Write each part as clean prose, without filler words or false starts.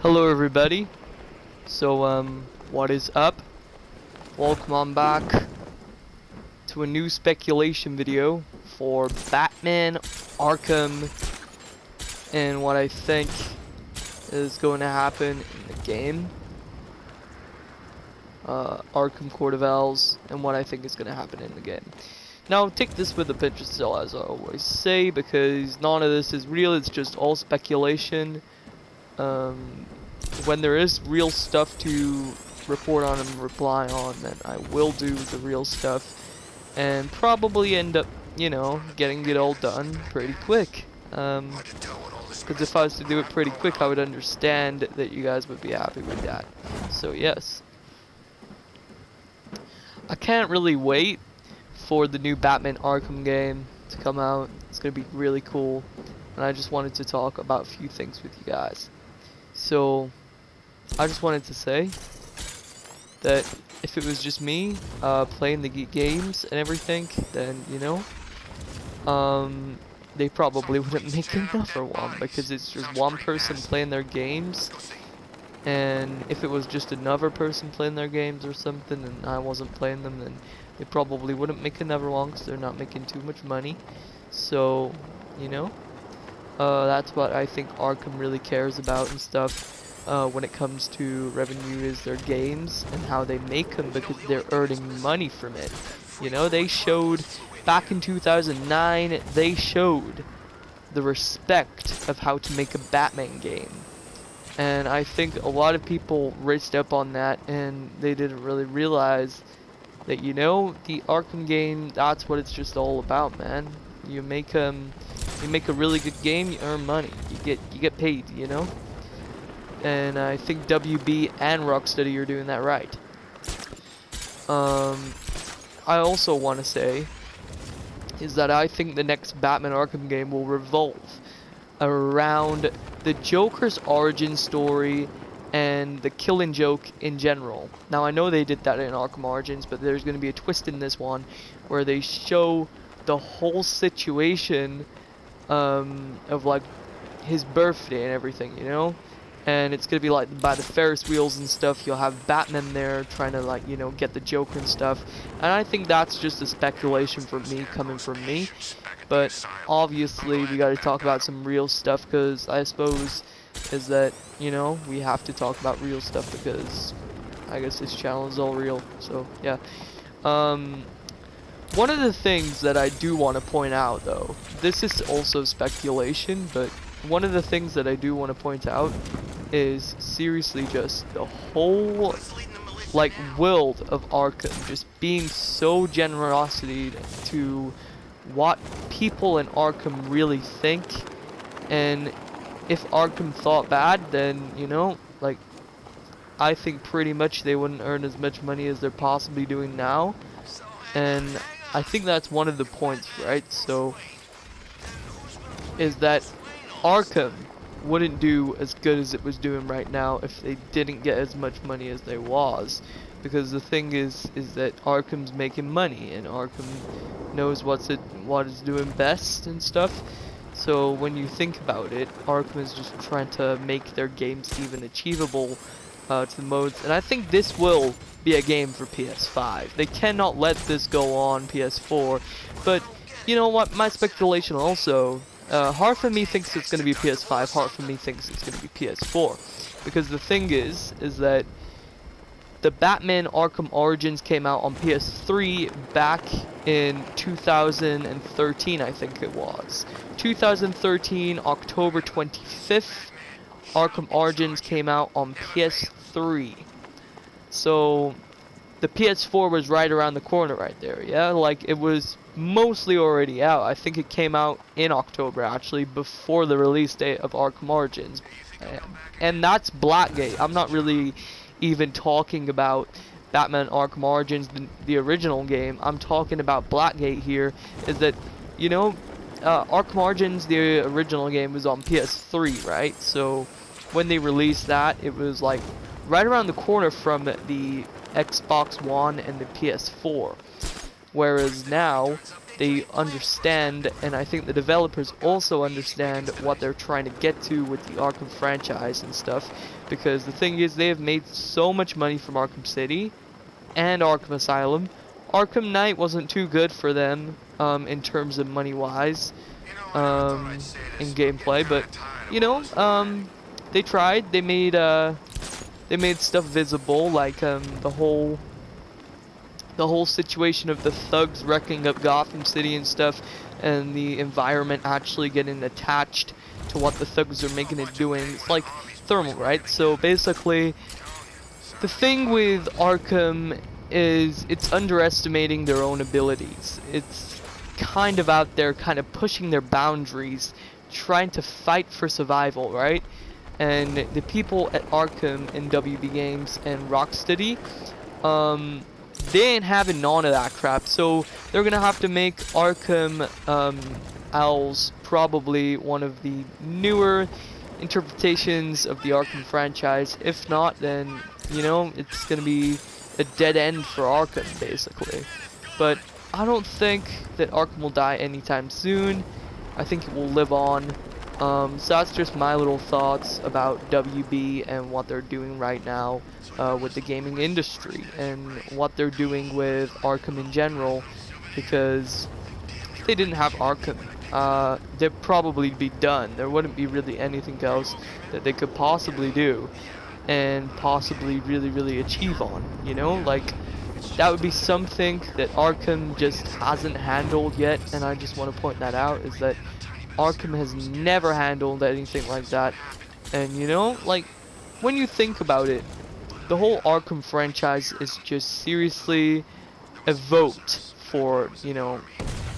Hello everybody. So what is up? Welcome on back to a new speculation video for Batman Arkham and what I think is going to happen in the game. Arkham Court of Owls and what I think is going to happen in the game. Now take this with a pinch of salt, as I always say, because none of this is real, it's just all speculation. When there is real stuff to report on and reply on, then I will do the real stuff and probably end up, you know, getting it all done pretty quick. Because if I was to do it pretty quick, I would understand that you guys would be happy with that. So yes. I can't really wait for the new Batman Arkham game to come out. It's going to be really cool. And I just wanted to talk about a few things with you guys. So, I just wanted to say that if it was just me playing the games and everything, then, you know, they probably wouldn't make another one because it's just one person playing their games. And if it was just another person playing their games or something and I wasn't playing them, then they probably wouldn't make another one because they're not making too much money. So, you know. That's what I think Arkham really cares about and stuff when it comes to revenue is their games and how they make them because they're earning money from it. You know, they showed back in 2009, they showed the respect of how to make a Batman game. And I think a lot of people raced up on that and they didn't really realize that, you know, the Arkham game, that's what it's just all about, man. You make a really good game, you earn money. You get paid, you know? And I think WB and Rocksteady are doing that right. I also want to say is that I think the next Batman Arkham game will revolve around the Joker's origin story and the Killing Joke in general. Now I know they did that in Arkham Origins, but there's going to be a twist in this one where they show the whole situation of like his birthday and everything, you know, and it's gonna be like by the Ferris wheels and stuff. You'll have Batman there trying to, like, you know, get the Joker and stuff, and I think that's just a speculation for me, coming from me, but obviously we got to talk about some real stuff because I suppose is that, you know, we have to talk about real stuff because I guess this channel is all real. So yeah. One of the things that I do want to point out, though, this is also speculation, but one of the things that I do want to point out is seriously just the whole, like, world of Arkham just being so generosity to what people in Arkham really think, and if Arkham thought bad, then, you know, like, I think pretty much they wouldn't earn as much money as they're possibly doing now, and I think that's one of the points, right? So, is that Arkham wouldn't do as good as it was doing right now if they didn't get as much money as they was. Because the thing is that Arkham's making money, and Arkham knows what is doing best and stuff. So when you think about it, Arkham is just trying to make their games even achievable to the modes, and I think this will be a game for PS5. They cannot let this go on PS4, but you know what, my speculation also, half of me thinks it's going to be PS5, half of me thinks it's going to be PS4, because the thing is that the Batman Arkham Origins came out on PS3 back in 2013, I think it was. 2013, October 25th, Arkham Origins came out on PS3. So the PS4 was right around the corner right there, yeah? Like, it was mostly already out. I think it came out in October, actually, before the release date of Arkham Origins. And that's Blackgate. I'm not really even talking about Batman Arkham Origins, the original game. I'm talking about Blackgate here, is that, you know, Arkham Origins, the original game, was on PS3, right? So when they released that, it was like right around the corner from the Xbox One and the PS4. Whereas now, they understand, and I think the developers also understand what they're trying to get to with the Arkham franchise and stuff, because the thing is, they have made so much money from Arkham City and Arkham Asylum. Arkham Knight wasn't too good for them in terms of money-wise in gameplay, but you know, they tried. They made stuff visible, like the whole situation of the thugs wrecking up Gotham City and stuff, and the environment actually getting attached to what the thugs are making it doing. It's like thermal, right? So basically, the thing with Arkham is it's underestimating their own abilities. It's kind of out there, kind of pushing their boundaries, trying to fight for survival, right? And the people at Arkham and WB Games and Rocksteady, they ain't having none of that crap, so they're gonna have to make Arkham OWLS probably one of the newer interpretations of the Arkham franchise. If not, then, you know, it's gonna be a dead end for Arkham, basically. But I don't think that Arkham will die anytime soon. I think it will live on. So that's just my little thoughts about WB and what they're doing right now with the gaming industry and what they're doing with Arkham in general, because if they didn't have Arkham, they'd probably be done. There wouldn't be really anything else that they could possibly do and possibly really achieve on, you know? Like, that would be something that Arkham just hasn't handled yet, and I just want to point that out, is that Arkham has never handled anything like that. And you know, like, when you think about it, the whole Arkham franchise is just seriously a vote for, you know,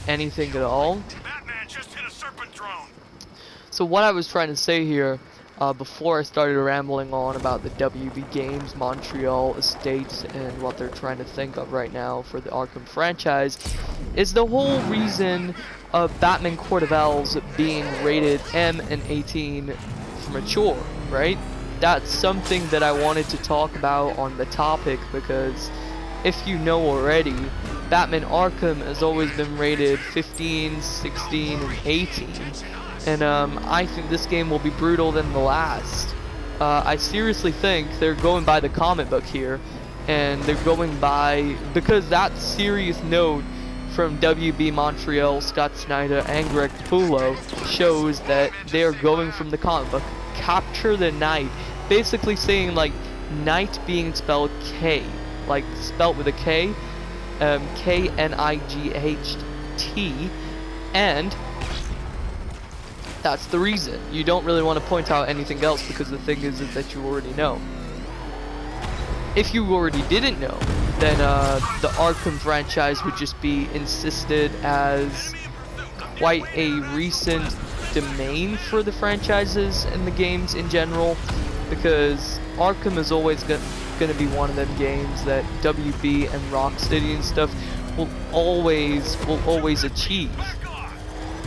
anything at all. Batman just hit a serpent drone. So what I was trying to say here, before I started rambling on about the WB Games Montreal estate and what they're trying to think of right now for the Arkham franchise, is the whole reason of Batman Court of Owls being rated M and 18 for mature, right? That's something that I wanted to talk about on the topic, because if you know already, Batman Arkham has always been rated 15, 16, and 18. And I think this game will be brutal than the last. I seriously think they're going by the comic book here, and they're going by, because that serious note from WB Montreal, Scott Snyder, and Greg Capullo shows that they're going from the comic book. Capture the Night, basically saying, like, night being spelled K, like spelled with a K, K-N-I-G-H-T, and that's the reason. You don't really want to point out anything else, because the thing is that you already know. If you already didn't know, then the Arkham franchise would just be insisted as quite a recent domain for the franchises and the games in general, because Arkham is always going to be one of them games that WB and Rocksteady and stuff will always achieve.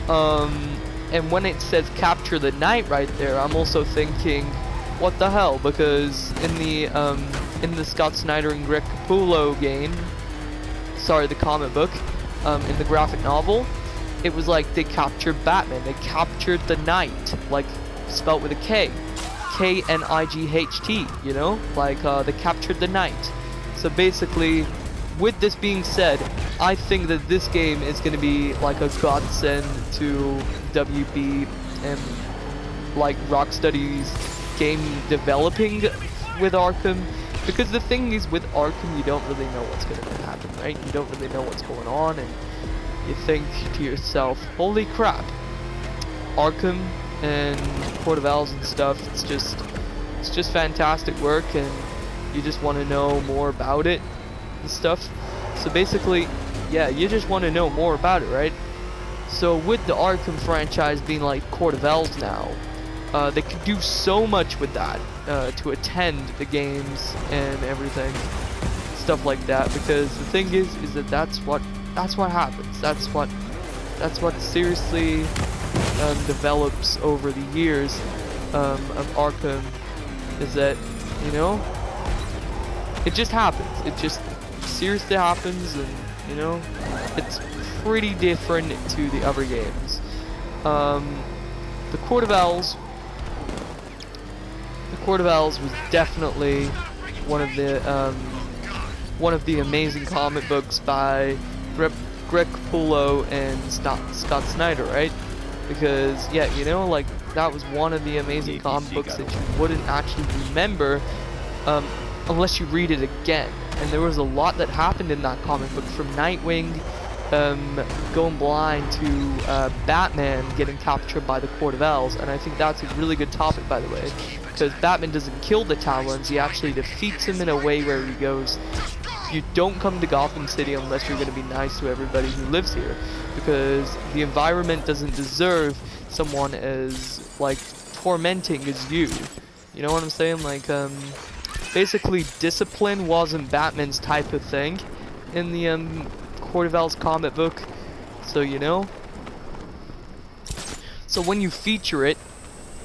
And when it says capture the night right there, I'm also thinking, what the hell? Because in the Scott Snyder and Greg Capullo game, sorry, the comic book, in the graphic novel, it was like they captured Batman. They captured the night, like spelt with a K, K-N-I-G-H-T. You know, like they captured the night. So basically, with this being said, I think that this game is going to be like a godsend to WB and like Rocksteady's game developing with Arkham, because the thing is, with Arkham, you don't really know what's going to happen, right? You don't really know what's going on, and you think to yourself, holy crap, Arkham and Court of Owls and stuff, it's just fantastic work, and you just want to know more about it and stuff. So basically, yeah, you just want to know more about it, right? So with the Arkham franchise being like Court of Owls now, they could do so much with that, to attend the games and everything, stuff like that. Because the thing is that that's what happens. That's what seriously develops over the years of Arkham, is that, you know, it just happens. It just seriously happens, and you know, it's pretty different to the other games. The Court of Owls. The Court of Owls was definitely one of the amazing comic books by Greg Capullo and Scott Snyder, right? Because yeah, you know, like that was one of the amazing comic books that you wouldn't actually remember unless you read it again. And there was a lot that happened in that comic book, from Nightwing going blind to Batman getting captured by the Court of Owls. And I think that's a really good topic, by the way, because Batman doesn't kill the Talons, he actually defeats him in a way where he goes, you don't come to Gotham City unless you're going to be nice to everybody who lives here, because the environment doesn't deserve someone as like tormenting as you. You know what I'm saying? Like basically discipline wasn't Batman's type of thing in the Court of Owls comic book. So you know, so when you feature it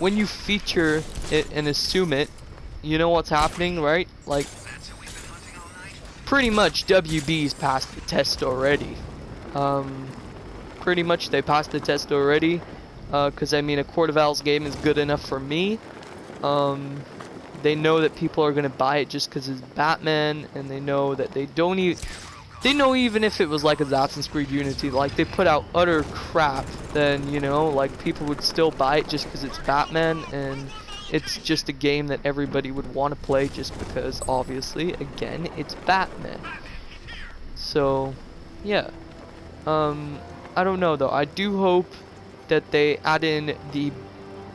and assume it, you know what's happening, right? Like pretty much WB's passed the test already. Pretty much they passed the test already, because I mean a Court of Owls game is good enough for me. They know that people are gonna buy it just because it's Batman, and they know that they know even if it was like Assassin's Creed Unity, like they put out utter crap, then you know, like people would still buy it just because it's Batman, and it's just a game that everybody would want to play just because, obviously, again, it's Batman. So, yeah. I don't know though. I do hope that they add in the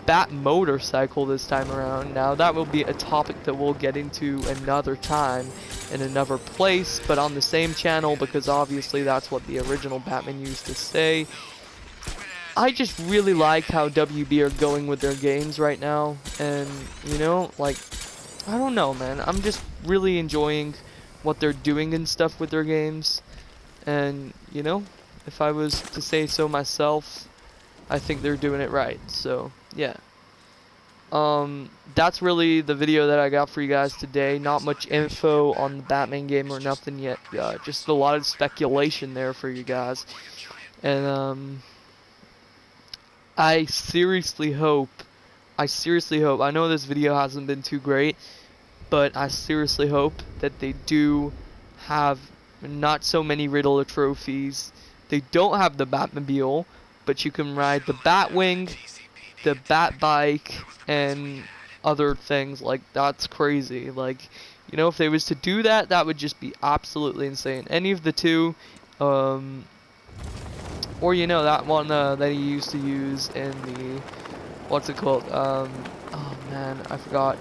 Bat motorcycle this time around. Now that will be a topic that we'll get into another time in another place, but on the same channel, because obviously that's what the original Batman used to say. I just really like how WB are going with their games right now, and you know, like, I don't know, man, I'm just really enjoying what they're doing and stuff with their games. And you know, if I was to say so myself, I think they're doing it right. So yeah, that's really the video that I got for you guys today. Not much info on the Batman game or nothing yet, just a lot of speculation there for you guys. And I seriously hope, I know this video hasn't been too great, but I seriously hope that they do have not so many Riddler trophies. They don't have the Batmobile, but you can ride the Batwing, the Batbike, and other things. Like, that's crazy. Like, you know, if they was to do that, that would just be absolutely insane. Any of the two, or you know, that one that he used to use in the, what's it called? Oh man, I forgot.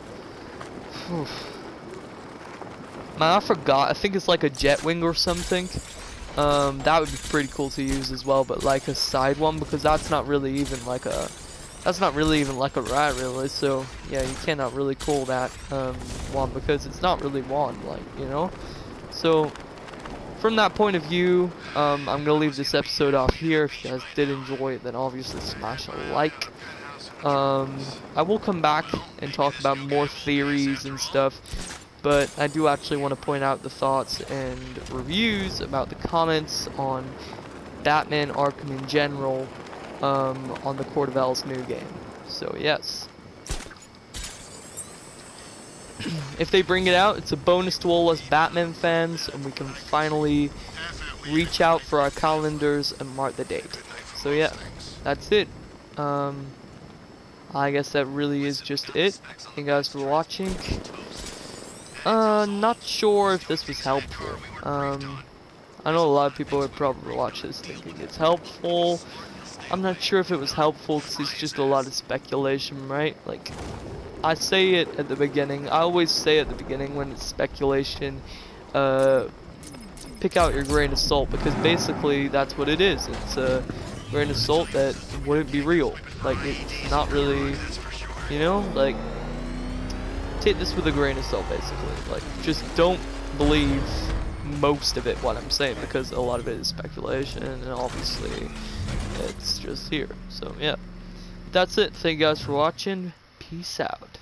Man, I forgot. I think it's like a Jetwing or something. That would be pretty cool to use as well, but like a side one, because that's not really even like a rat, really. So yeah, you cannot really call that one, because it's not really one, like, you know. So from that point of view, I'm gonna leave this episode off here. If you guys did enjoy it, then obviously smash a like. I will come back and talk about more theories and stuff, but I do actually want to point out the thoughts and reviews about the comments on Batman Arkham in general, on the Court of Owls new game. So yes, if they bring it out, it's a bonus to all us Batman fans, and we can finally reach out for our calendars and mark the date. So yeah, that's it. I guess that really is just it. Thank you guys for watching. Not sure if this was helpful. I know a lot of people would probably watch this thinking it's helpful. I'm not sure if it was helpful, because it's just a lot of speculation, right? Like, I say it at the beginning. I always say at the beginning when it's speculation, pick out your grain of salt, because basically that's what it is. It's a grain of salt that wouldn't be real. Like, it's not really, you know, like, take this with a grain of salt, basically. Like, just don't believe most of it, what I'm saying, because a lot of it is speculation, and obviously it's just here. So yeah, that's it. Thank you guys for watching. Peace out.